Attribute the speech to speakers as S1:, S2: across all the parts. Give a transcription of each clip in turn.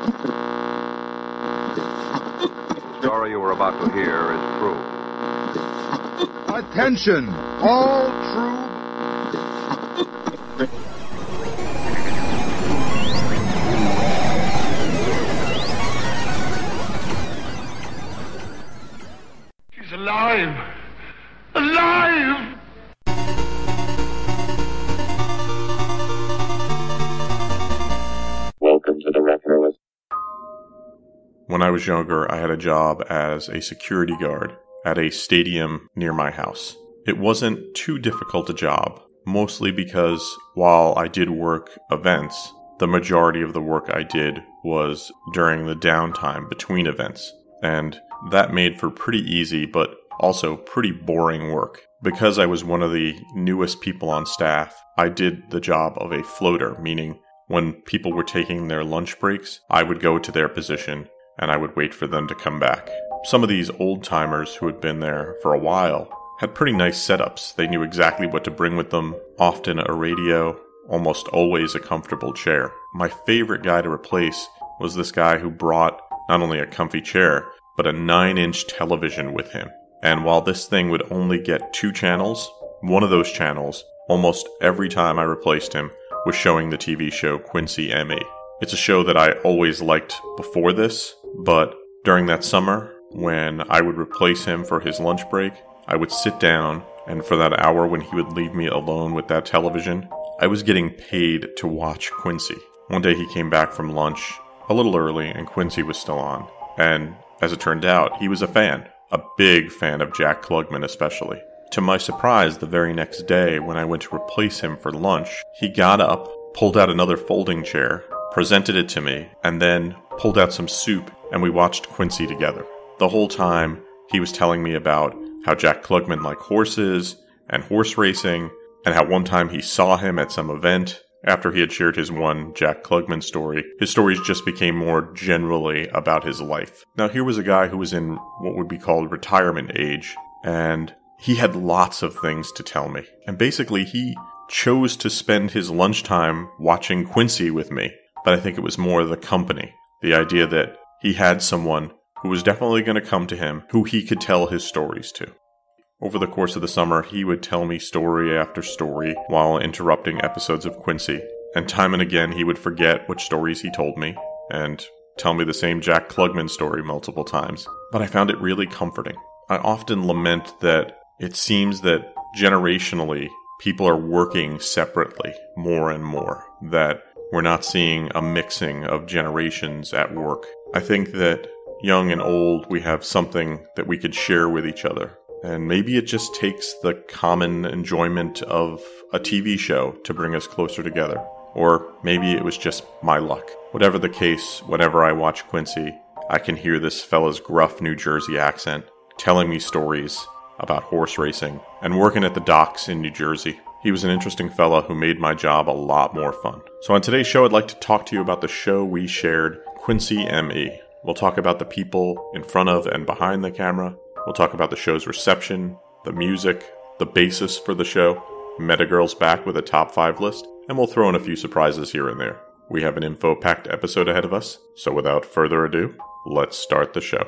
S1: The story you are about to hear is true.
S2: Attention, all true.
S3: She's alive! Alive!
S4: Welcome to the Retroist.
S5: When I was younger, I had a job as a security guard at a stadium near my house. It wasn't too difficult a job, mostly because while I did work events, the majority of the work I did was during the downtime between events. And that made for pretty easy, but also pretty boring work. Because I was one of the newest people on staff, I did the job of a floater, meaning when people were taking their lunch breaks, I would go to their position and I would wait for them to come back. Some of these old-timers who had been there for a while had pretty nice setups. They knew exactly what to bring with them, often a radio, almost always a comfortable chair. My favorite guy to replace was this guy who brought not only a comfy chair, but a 9-inch television with him. And while this thing would only get 2 channels, one of those channels, almost every time I replaced him, was showing the TV show Quincy ME. It's a show that I always liked before this, but during that summer, when I would replace him for his lunch break, I would sit down, and for that hour when he would leave me alone with that television, I was getting paid to watch Quincy. One day he came back from lunch a little early, and Quincy was still on. And as it turned out, he was a fan. A big fan of Jack Klugman especially. To my surprise, the very next day when I went to replace him for lunch, he got up, pulled out another folding chair, presented it to me, and then pulled out some soup, and we watched Quincy together. The whole time, he was telling me about how Jack Klugman liked horses and horse racing, and how one time he saw him at some event. After he had shared his one Jack Klugman story, his stories just became more generally about his life. Now, here was a guy who was in what would be called retirement age, and he had lots of things to tell me. And basically, he chose to spend his lunchtime watching Quincy with me. But I think it was more the company. The idea that he had someone who was definitely going to come to him, who he could tell his stories to. Over the course of the summer, he would tell me story after story while interrupting episodes of Quincy. And time and again, he would forget which stories he told me, and tell me the same Jack Klugman story multiple times. But I found it really comforting. I often lament that it seems that generationally, people are working separately more and more, that we're not seeing a mixing of generations at work. I think that young and old, we have something that we could share with each other. And maybe it just takes the common enjoyment of a TV show to bring us closer together. Or maybe it was just my luck. Whatever the case, whenever I watch Quincy, I can hear this fella's gruff New Jersey accent telling me stories about horse racing and working at the docks in New Jersey. He was an interesting fella who made my job a lot more fun. So on today's show, I'd like to talk to you about the show we shared, Quincy ME. We'll talk about the people in front of and behind the camera. We'll talk about the show's reception, the music, the basis for the show, Metagirl's back with a top 5 list, and we'll throw in a few surprises here and there. We have an info-packed episode ahead of us, so without further ado, let's start the show.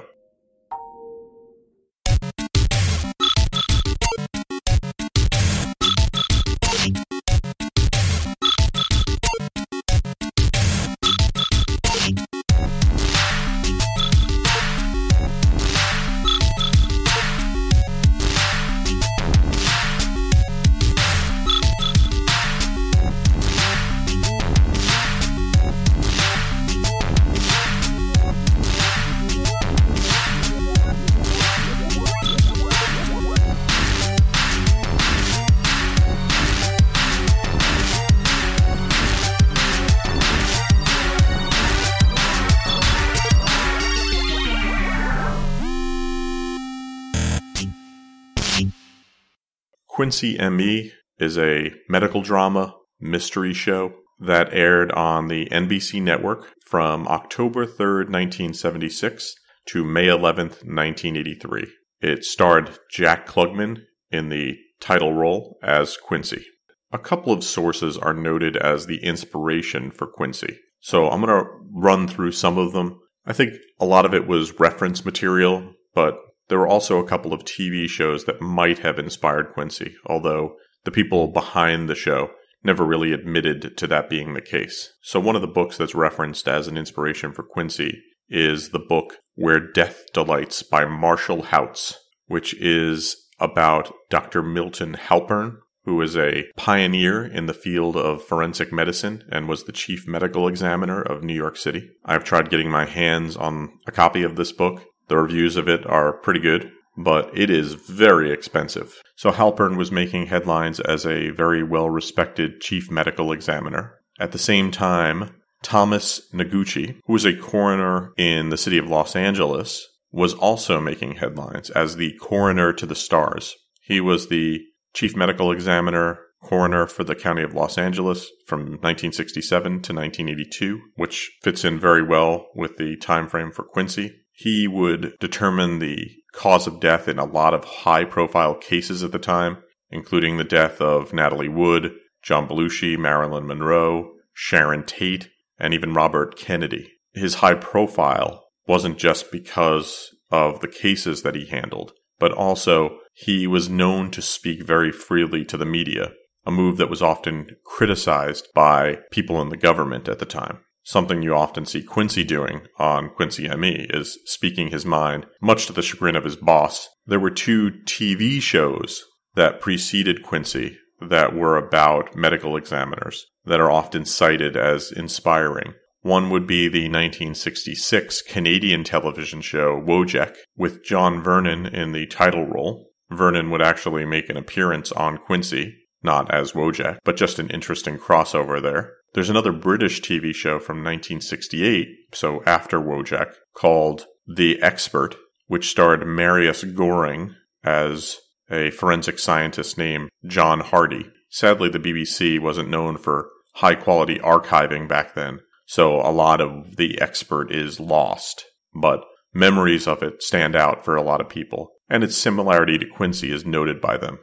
S5: Quincy ME is a medical drama mystery show that aired on the NBC network from October 3rd, 1976 to May 11th, 1983. It starred Jack Klugman in the title role as Quincy. A couple of sources are noted as the inspiration for Quincy. So I'm going to run through some of them. I think a lot of it was reference material, but there were also a couple of TV shows that might have inspired Quincy, although the people behind the show never really admitted to that being the case. So one of the books that's referenced as an inspiration for Quincy is the book Where Death Delights by Marshall Houts, which is about Dr. Milton Halpern, who is a pioneer in the field of forensic medicine and was the chief medical examiner of New York City. I've tried getting my hands on a copy of this book. The reviews of it are pretty good, but it is very expensive. So Halpern was making headlines as a very well-respected chief medical examiner. At the same time, Thomas Noguchi, who was a coroner in the city of Los Angeles, was also making headlines as the coroner to the stars. He was the chief medical examiner, coroner for the county of Los Angeles from 1967 to 1982, which fits in very well with the time frame for Quincy. He would determine the cause of death in a lot of high-profile cases at the time, including the death of Natalie Wood, John Belushi, Marilyn Monroe, Sharon Tate, and even Robert Kennedy. His high profile wasn't just because of the cases that he handled, but also he was known to speak very freely to the media, a move that was often criticized by people in the government at the time. Something you often see Quincy doing on Quincy ME is speaking his mind, much to the chagrin of his boss. There were 2 TV shows that preceded Quincy that were about medical examiners that are often cited as inspiring. One would be the 1966 Canadian television show Wojak, with John Vernon in the title role. Vernon would actually make an appearance on Quincy, not as Wojak, but just an interesting crossover there. There's another British TV show from 1968, so after Wojak, called The Expert, which starred Marius Goring as a forensic scientist named John Hardy. Sadly, the BBC wasn't known for high-quality archiving back then, so a lot of The Expert is lost, but memories of it stand out for a lot of people, and its similarity to Quincy is noted by them.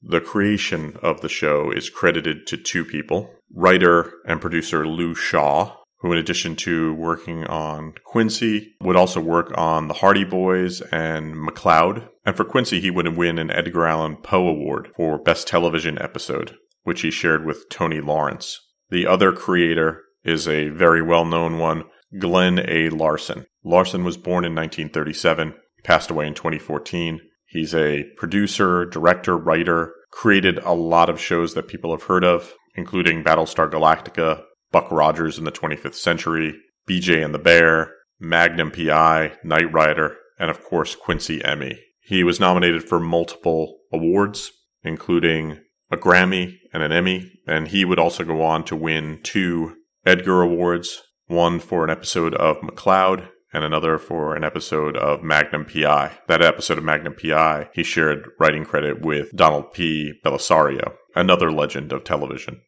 S5: The creation of the show is credited to 2 people, writer and producer Lou Shaw, who in addition to working on Quincy, would also work on The Hardy Boys and McCloud. And for Quincy, he would win an Edgar Allan Poe Award for Best Television Episode, which he shared with Tony Lawrence. The other creator is a very well-known one, Glenn A. Larson. Larson was born in 1937, passed away in 2014. He's a producer, director, writer, created a lot of shows that people have heard of, including Battlestar Galactica, Buck Rogers in the 25th Century, BJ and the Bear, Magnum P.I., Knight Rider, and of course Quincy ME. He was nominated for multiple awards, including a Grammy and an Emmy, and he would also go on to win 2 Edgar Awards, one for an episode of McCloud and another for an episode of Magnum P.I. That episode of Magnum P.I., he shared writing credit with Donald P. Belisario, another legend of television.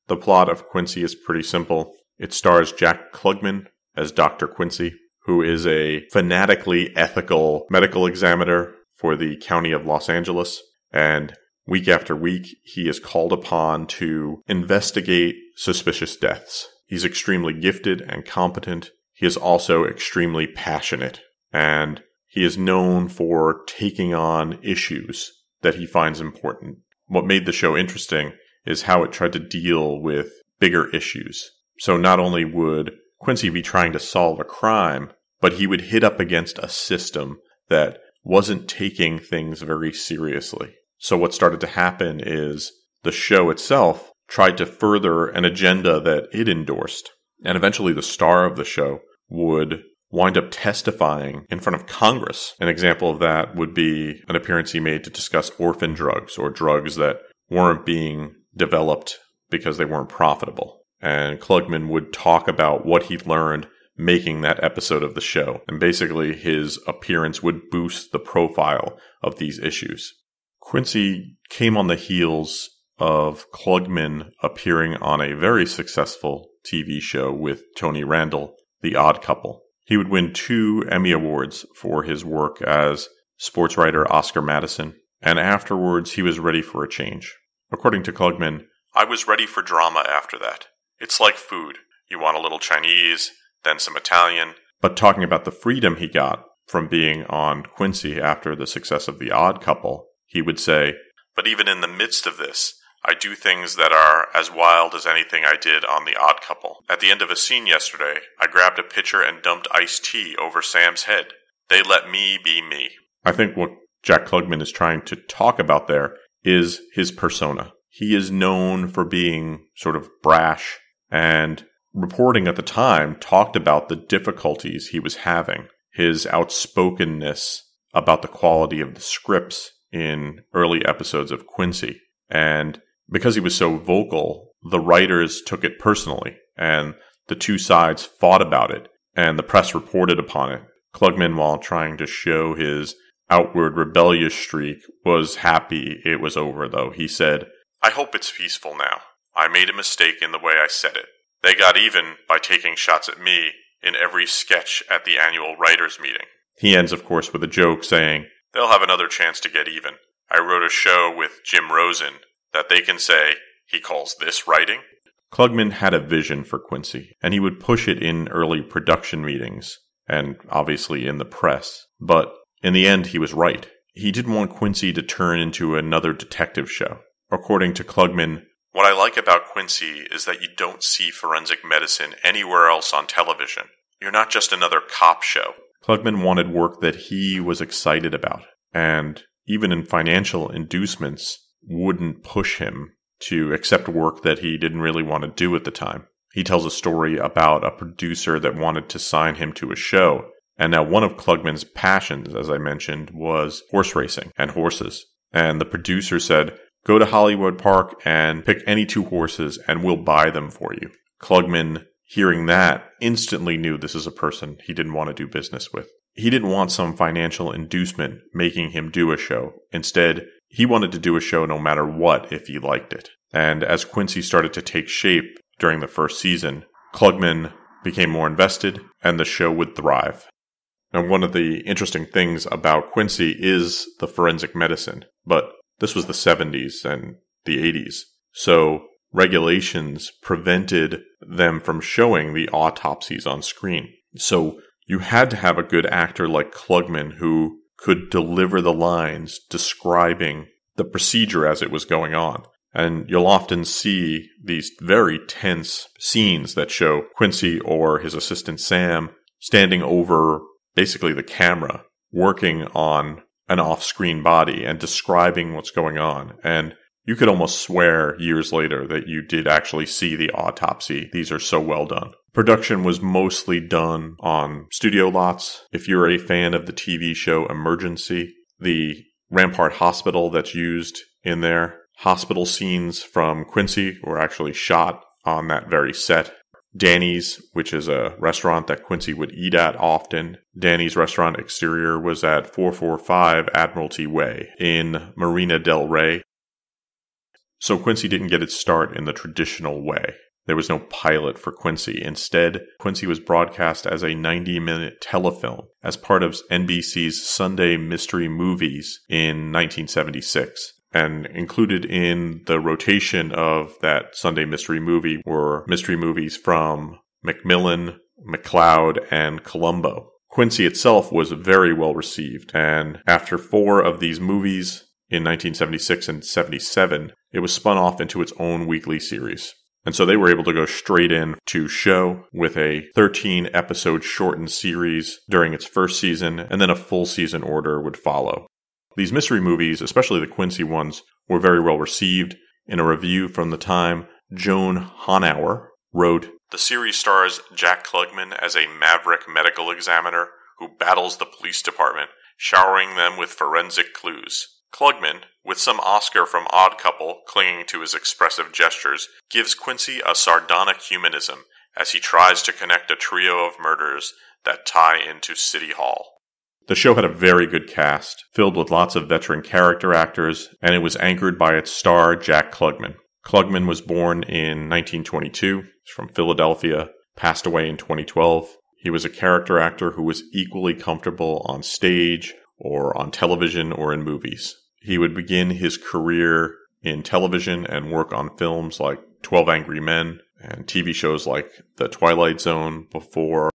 S5: The plot of Quincy is pretty simple. It stars Jack Klugman as Dr. Quincy, who is a fanatically ethical medical examiner for the county of Los Angeles, and week after week, he is called upon to investigate suspicious deaths. He's extremely gifted and competent. He is also extremely passionate, and he is known for taking on issues that he finds important. What made the show interesting is how it tried to deal with bigger issues. So not only would Quincy be trying to solve a crime, but he would hit up against a system that wasn't taking things very seriously. So what started to happen is the show itself tried to further an agenda that it endorsed. And eventually the star of the show would wind up testifying in front of Congress. An example of that would be an appearance he made to discuss orphan drugs, or drugs that weren't being developed because they weren't profitable. And Klugman would talk about what he learned making that episode of the show. And basically his appearance would boost the profile of these issues. Quincy came on the heels of Klugman appearing on a very successful TV show with Tony Randall, The Odd Couple. He would win 2 Emmy Awards for his work as sports writer Oscar Madison, and afterwards he was ready for a change. According to Klugman, "I was ready for drama after that. It's like food. You want a little Chinese, then some Italian. But talking about the freedom he got from being on Quincy after the success of The Odd Couple, he would say, "But even in the midst of this, I do things that are as wild as anything I did on The Odd Couple. At the end of a scene yesterday, I grabbed a pitcher and dumped iced tea over Sam's head. They let me be me." I think what Jack Klugman is trying to talk about there is his persona. He is known for being sort of brash, and reporting at the time talked about the difficulties he was having, his outspokenness about the quality of the scripts in early episodes of Quincy. And because he was so vocal, the writers took it personally, and the two sides fought about it, and the press reported upon it. Klugman, while trying to show his outward rebellious streak, was happy it was over, though. He said, "I hope it's peaceful now. I made a mistake in the way I said it. They got even by taking shots at me in every sketch at the annual writers' meeting." He ends, of course, with a joke saying, "They'll have another chance to get even. I wrote a show with Jim Rosen that they can say, he calls this writing." Klugman had a vision for Quincy, and he would push it in early production meetings, and obviously in the press. But in the end, he was right. He didn't want Quincy to turn into another detective show. According to Klugman, "What I like about Quincy is that you don't see forensic medicine anywhere else on television. You're not just another cop show." Klugman wanted work that he was excited about, and even in financial inducements, wouldn't push him to accept work that he didn't really want to do at the time. He tells a story about a producer that wanted to sign him to a show, and now one of Klugman's passions, as I mentioned, was horse racing and horses. And the producer said, "Go to Hollywood Park and pick any two horses and we'll buy them for you." Klugman, hearing that, instantly knew this is a person he didn't want to do business with. He didn't want some financial inducement making him do a show. Instead, he wanted to do a show no matter what if he liked it. And as Quincy started to take shape during the first season, Klugman became more invested and the show would thrive. Now, one of the interesting things about Quincy is the forensic medicine, but this was the 70s and the 80s. So regulations prevented them from showing the autopsies on screen. So you had to have a good actor like Klugman who could deliver the lines describing the procedure as it was going on. And you'll often see these very tense scenes that show Quincy or his assistant Sam standing over basically the camera, working on an off-screen body and describing what's going on. And you could almost swear years later that you did actually see the autopsy. These are so well done. Production was mostly done on studio lots. If you're a fan of the TV show Emergency, the Rampart Hospital that's used in there, hospital scenes from Quincy were actually shot on that very set. Danny's, which is a restaurant that Quincy would eat at often. Danny's restaurant exterior was at 445 Admiralty Way in Marina del Rey. So Quincy didn't get its start in the traditional way. There was no pilot for Quincy. Instead, Quincy was broadcast as a 90-minute telefilm as part of NBC's Sunday Mystery Movies in 1976. And included in the rotation of that Sunday mystery movie were mystery movies from Macmillan, McCloud, and Columbo. Quincy itself was very well received, and after 4 of these movies in 1976 and 77, it was spun off into its own weekly series. And so they were able to go straight in to show with a 13-episode shortened series during its first season, and then a full season order would follow. These mystery movies, especially the Quincy ones, were very well received. In a review from the time, Joan Honauer wrote, "The series stars Jack Klugman as a maverick medical examiner who battles the police department, showering them with forensic clues. Klugman, with some Oscar from Odd Couple clinging to his expressive gestures, gives Quincy a sardonic humanism as he tries to connect a trio of murders that tie into City Hall." The show had a very good cast, filled with lots of veteran character actors, and it was anchored by its star, Jack Klugman. Klugman was born in 1922, he's from Philadelphia, passed away in 2012. He was a character actor who was equally comfortable on stage or on television or in movies. He would begin his career in television and work on films like 12 Angry Men, and TV shows like The Twilight Zone before